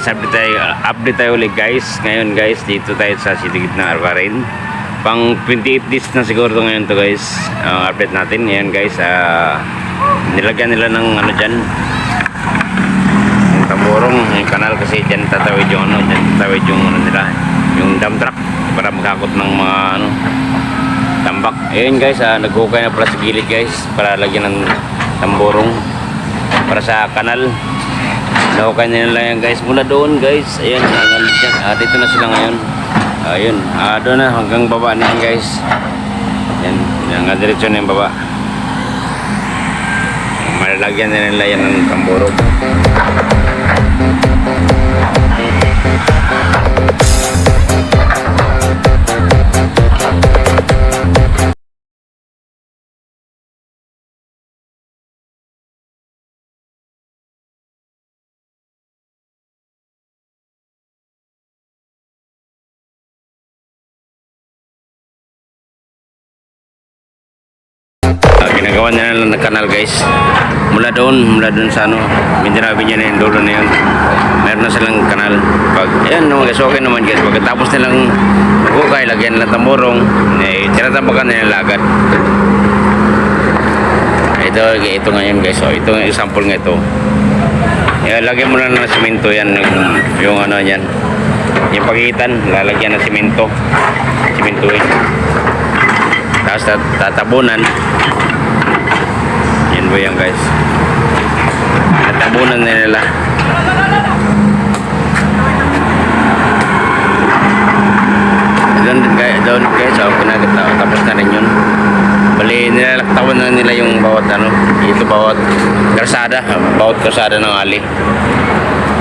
guys, update tayo ulit guys. Ngayon guys, dito tayo sa Siligid ng Arvarin. Pang 28 days na siguro ngayon to guys. Update natin. Ngayon guys, nilagyan nila ng ano dyan, yung tamborong, yung kanal kasi dyan tatawid yung ano, dyan tatawid yung ano nila, yung dump truck para magkakot ng mga ano, tambak. Ayun guys, naghukay na pala sa gilid guys para lagyan ng tamborong para sa kanal. Nahukay na nila yan guys mula doon guys. Ayan, dito na sila ngayon. Ayun, doon na hanggang baba na yan guys. Yan, hanggang diretso na yung baba. Malalagyan na nila yan ng tamborong. Ginagawa na lang ng kanal guys mula doon sa ano, Mindanao niya na yung dulo na yun, meron na silang kanal. Pag yan naman guys, okay naman guys. Pagkatapos nilang magukay, lagyan nilang tamborong, tinatabakan na nila agad. Ito ngayon guys, ito yung example nga ito. Lagyan mo lang ng simento yan, yung ano yan, yung pagitan lalagyan ng simentuin, tapos tatabunan. Yan po yan guys, tatabunan na nila. Doon guys, tapos na rin yun. Bali, nilalaktawan na nila yung bawat ano, bawat kalsada ng ali.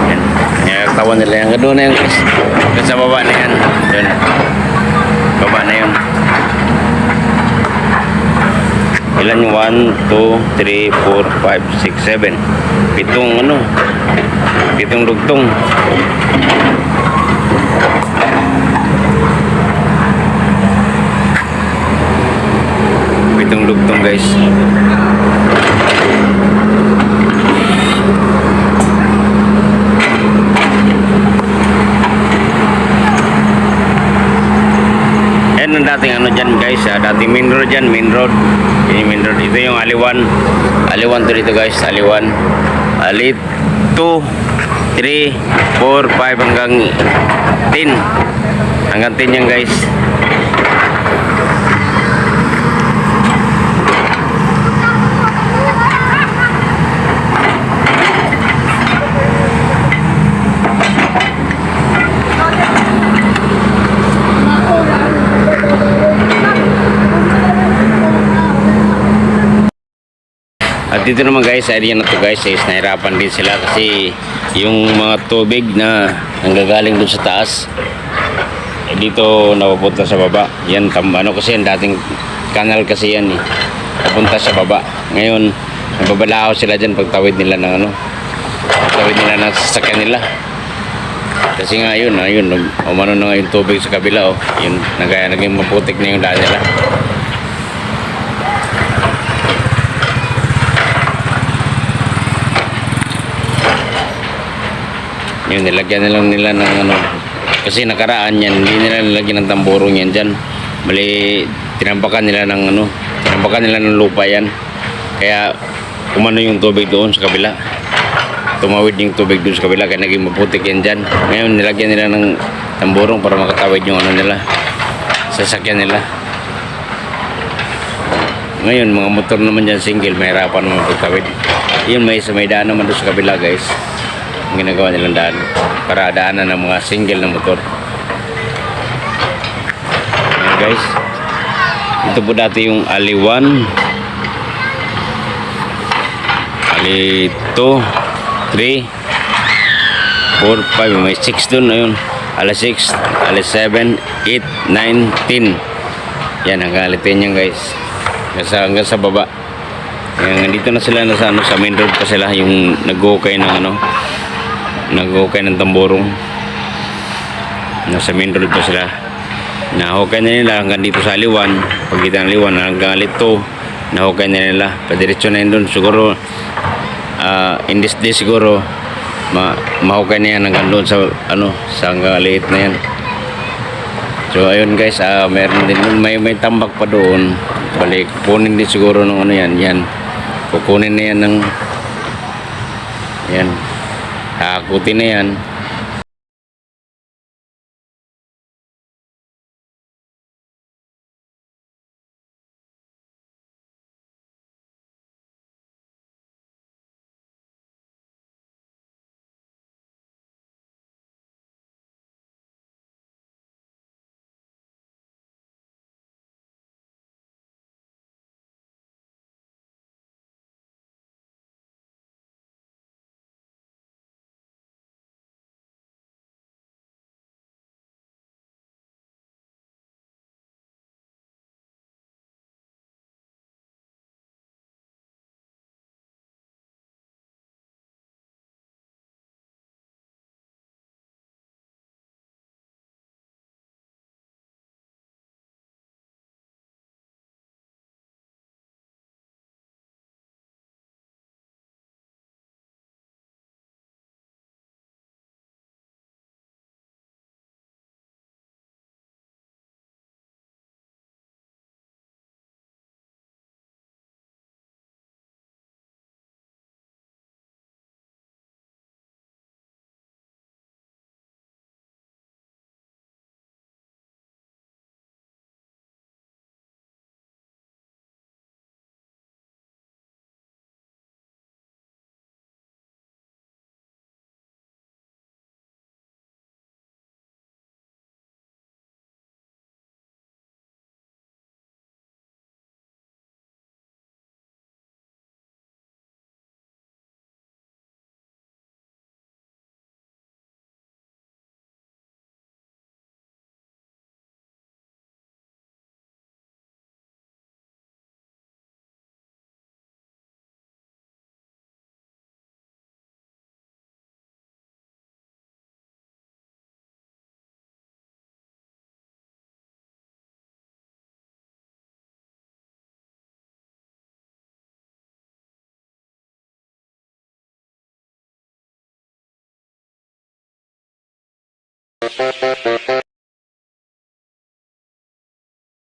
Yan, nilalaktawan nila yan. Doon na yan guys, sa baba na yan. Doon, baba na yun. Ilan yung 1, 2, 3, 4, 5, 6, 7. Pitong dugtong. Pitong dugtong guys. Yan ang dating ano dyan guys, dating main road dyan, main road. Ito yung aliwan to dito guys, aliwan. Ali 2, 3, 4, 5 hanggang 10. Hanggang 10 yan guys. At dito naman guys, area na to guys, is nahirapan din sila kasi yung mga tubig na nanggagaling dun sa taas, dito napupunta sa baba. Yan, ano kasi yan, dating kanal kasi yan napunta sa baba. Ngayon, nababalaho sila dyan pagtawid nila ng ano, pagtawid nila ng sasakyan nila. Kasi nga yun, umano na nga yung tubig sa kabila, yun, naging maputik na yung daan nila. Yun, nilagyan na lang nila ng ano, kasi nakaraan yan, hindi nila nilagyan ng tamborong yan dyan. Bali, tinampakan nila ng lupa yan. Kaya, umano yung tubig doon sa kabila. Tumawid yung tubig doon sa kabila, kaya naging maputik yan dyan. Ngayon, nilagyan nila ng tamborong para makatawid yung ano nila, sasakyan nila. Ngayon, mga motor naman dyan, single, mahirapan naman pagtawid. Yun, may daan naman doon sa kabila guys. Ginagawa nilang daan para daanan ng mga single na motor. Ayan guys, ito po dati yung ali 1, ali 2, 3, 4, 5, may 6 dun. Ayun, ali 6, ali 7, 8, 9, 10. Yan, hanggang ali 10 yan guys, hanggang sa baba. Ayan, nandito na sila sa main road pa sila, yung nag-okay ng ano, nag-okay ng tamborong. Nasa main road pa sila, nahukay na nila hanggang dito sa aliwan, pagitan ng aliwan hanggang alito, nahukay na nila, padiretso na yun doon. Siguro in this day siguro mahukay na yan hanggang doon sa sa hanggang liit na yan. So ayun guys, meron din may tambak pa doon. Balik kunin din siguro ng yan. Kukunin na yan ng yan. Hakutin na yan.